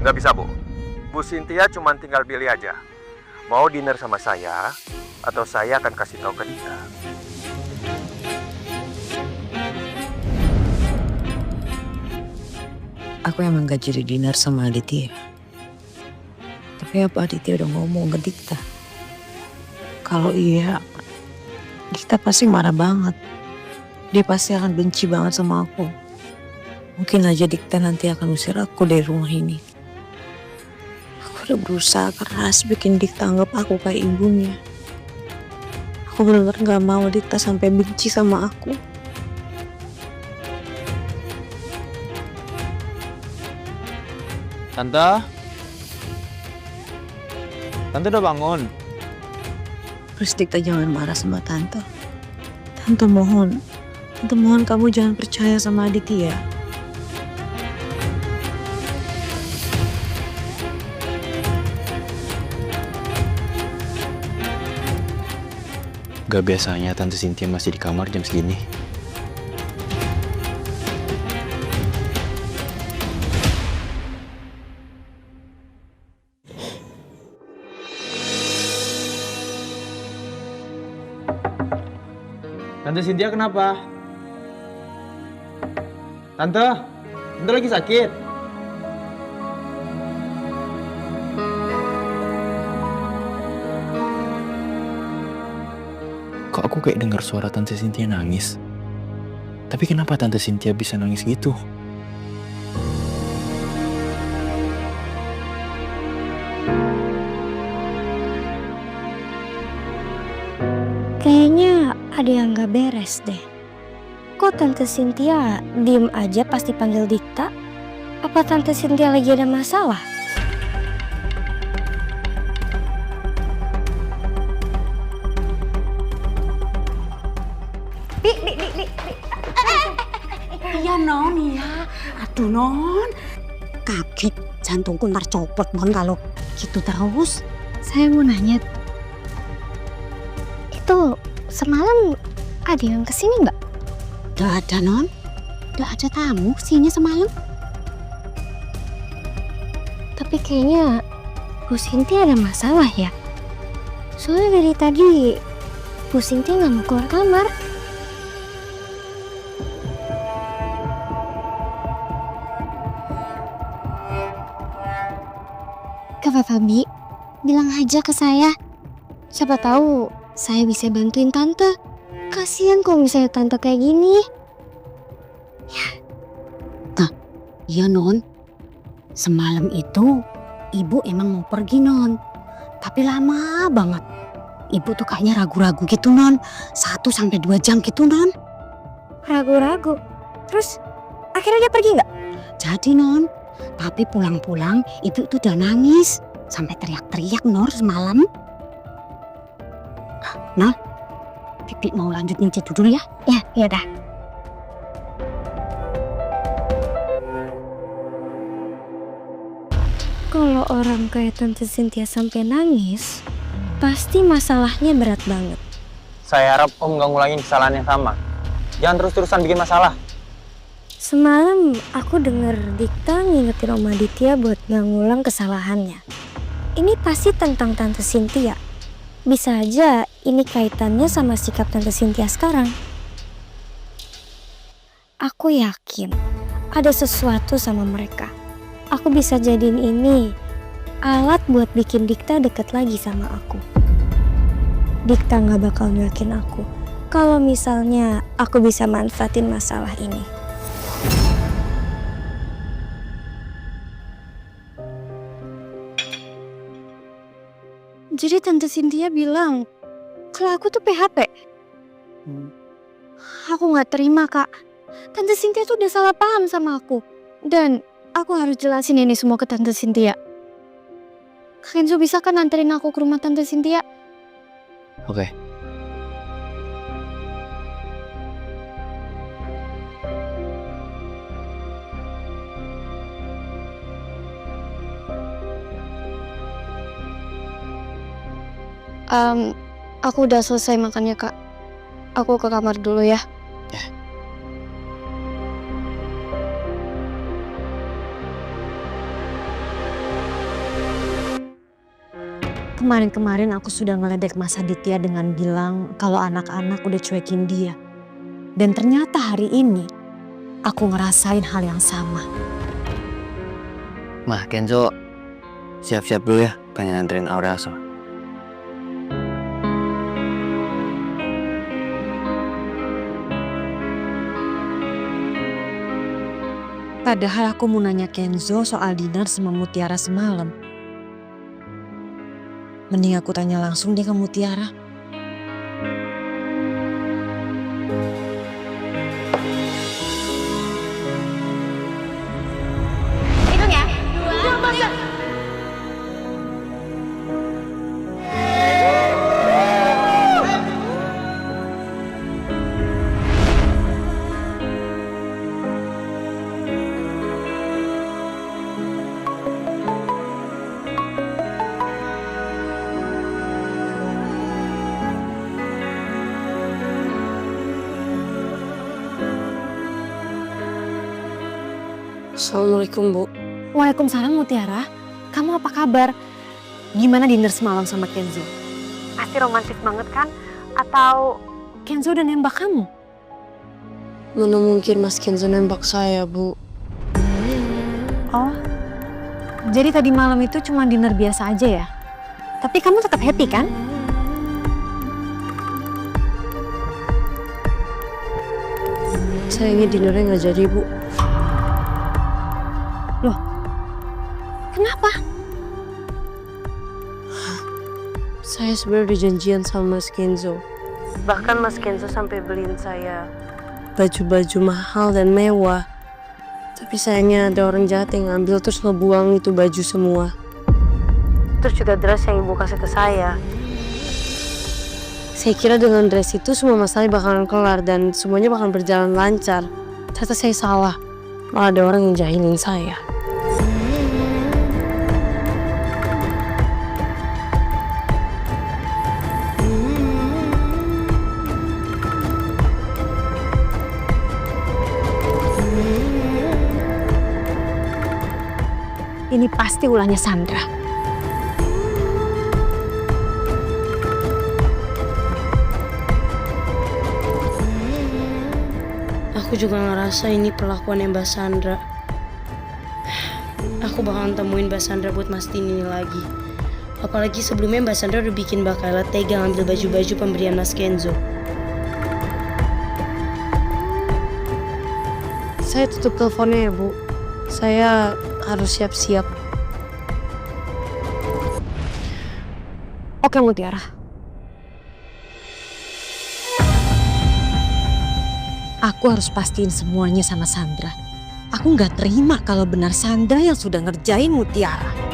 Nggak bisa, Bu. Bu Cynthia cuma tinggal pilih aja. Mau dinner sama saya, atau saya akan kasih tahu ke Dita. Aku emang gak jadi dinner sama Aditya. Tapi apa Aditya udah ngomong ke Dita? Kalau iya, Dita pasti marah banget. Dia pasti akan benci banget sama aku. Mungkin aja Dita nanti akan usir aku dari rumah ini. Aku udah berusaha keras bikin Dita anggap aku kayak ibunya. Aku benar-benar gak mau Dita sampai benci sama aku. Tante? Tante udah bangun? Terus Dita jangan marah sama Tante. Tante mohon kamu jangan percaya sama Aditya. Gak biasanya Tante Cynthia masih di kamar jam segini. Tante Cynthia kenapa? Tante lagi sakit? Kok aku kayak dengar suara Tante Cynthia nangis? Tapi kenapa Tante Cynthia bisa nangis gitu? Kayaknya ada yang gak beres deh. Kok Tante Cynthia diem aja pas dipanggil Dita? Apa Tante Cynthia lagi ada masalah? Iya non, iya. Aduh non, kaget jantungku ntar copot mon kalau gitu terus. Saya mau nanya, itu semalam ada yang kesini nggak? Gak ada non, gak ada tamu sini semalam. Tapi kayaknya Bu Cynthia ada masalah ya. Soalnya dari tadi Bu Cynthia nggak mau keluar kamar. Kak Fabi, bilang aja ke saya. Siapa tahu saya bisa bantuin tante. Kasian kalau misalnya tante kayak gini. Iya non, semalam itu ibu emang mau pergi non, tapi lama banget. Ibu tuh kayaknya ragu-ragu gitu non, 1-2 jam gitu non. Ragu-ragu. Terus akhirnya dia pergi nggak? Jadi non, tapi pulang-pulang ibu tuh udah nangis sampai teriak-teriak Nor semalam. Nah, Pipi mau lanjut nyicip dulu ya? Ya dah. Kalau orang kayak Tante Cynthia sampai nangis, pasti masalahnya berat banget. Saya harap Om gak ngulangin kesalahan yang sama. Jangan terus-terusan bikin masalah. Semalam aku denger Dita ngingetin Om Aditya buat gak ngulang kesalahannya. Ini pasti tentang Tante Cynthia. Bisa aja ini kaitannya sama sikap Tante Cynthia sekarang. Aku yakin ada sesuatu sama mereka. Aku bisa jadiin ini alat buat bikin Dita deket lagi sama aku. Dita gak bakal nyuakin aku kalau misalnya aku bisa manfaatin masalah ini. Jadi Tante Cynthia bilang kalau aku tuh PHP. Aku gak terima kak. Tante Cynthia tuh udah salah paham sama aku. Dan aku harus jelasin ini semua ke Tante Cynthia. Kak Kenzo bisa kan anterin aku ke rumah Tante Cynthia? Oke. Aku udah selesai makannya kak. Aku ke kamar dulu ya. Kemarin-kemarin aku sudah ngeledek Mas Aditya dengan bilang kalau anak-anak udah cuekin dia. Dan ternyata hari ini aku ngerasain hal yang sama. Mah, Kenzo, siap-siap dulu ya, pengen nganterin Aura so. Padahal aku mau nanya Kenzo soal Dinar sama Mutiara semalam. Mending aku tanya langsung deh ke Mutiara. Assalamualaikum, Bu. Waalaikumsalam Mutiara. Kamu apa kabar? Gimana dinner semalam sama Kenzo? Pasti romantis banget kan? Atau Kenzo udah nembak kamu? Mana mungkin Mas Kenzo nembak saya, Bu. Oh, jadi tadi malam itu cuma dinner biasa aja ya? Tapi kamu tetap happy kan? Sayangnya dinernya nggak jadi, Bu. Kenapa? Saya sebenarnya udah janjian sama Mas Kenzo. Bahkan Mas Kenzo sampai beliin saya baju-baju mahal dan mewah. Tapi sayangnya ada orang jahat yang ngambil terus ngebuang itu baju semua. Terus juga dress yang ibu kasih ke saya. Saya kira dengan dress itu semua masalah bakalan kelar dan semuanya bakalan berjalan lancar. Ternyata saya salah. Malah ada orang yang jahilin saya. Ini pasti ulahnya Sandra. Aku juga ngerasa ini perlakuannya Mbak Sandra. Aku bakalan temuin Mbak Sandra buat mastiin ini lagi. Apalagi sebelumnya Mbak Sandra udah bikin Mbak Kayla tega ngambil baju-baju pemberian Mas Kenzo. Saya tutup teleponnya ya, Bu. Saya harus siap-siap. Oke Mutiara. Aku harus pastiin semuanya sama Sandra. Aku nggak terima kalau benar Sandra yang sudah ngerjain Mutiara.